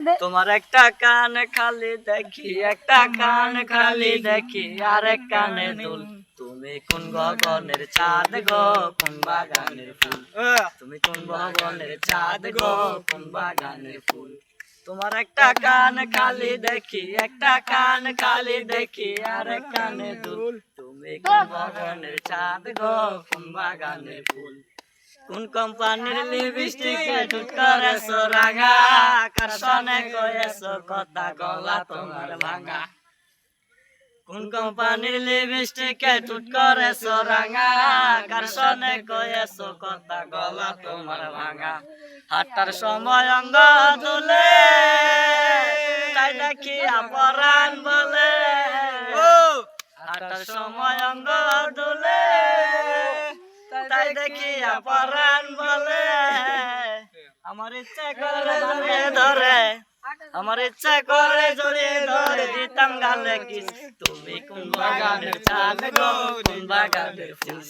তোমার একটা কান খালি দেখি, একটা কান খালি দেখি, আরেক কানে দুল। তুমি কোন গগনের চাঁদ গো, কোন বাগানের ফুল? তুমি কোন গগনের চাঁদ গো, কোন বাগানের ফুল? তোমার একটা কান খালি দেখি, একটা কান খালি দেখি, আরেক কানে দুল। তুমি কোন গগনের চাঁদ গো, কোন বাগানের ফুল? কোন কোম্পানির লিপস্টিকে ঠুট করেছো রাঙা, কার সনে কয়েছো কথা গলা তোমার ভাঙা? কোন কোম্পানির লিপস্টিকে ঠুট করেছো রাঙা, কার সনে কয়েছো কথা গলা তোমার ভাঙা? হাঁটার সময় অঙ্গ দুলে, তাই দেখি পরাণ বলে। হাঁটার সময় অঙ্গ দুলে, তাই দেখি পরাণ বলে। আমার ইচ্ছা করে জড়িয়ে ধরে, আমার ইচ্ছা করে জড়িয়ে ধরে দিতাম গালে কিস। তুমি কোন বাগানের চাঁদ গো, কোন বাগানের ফুল?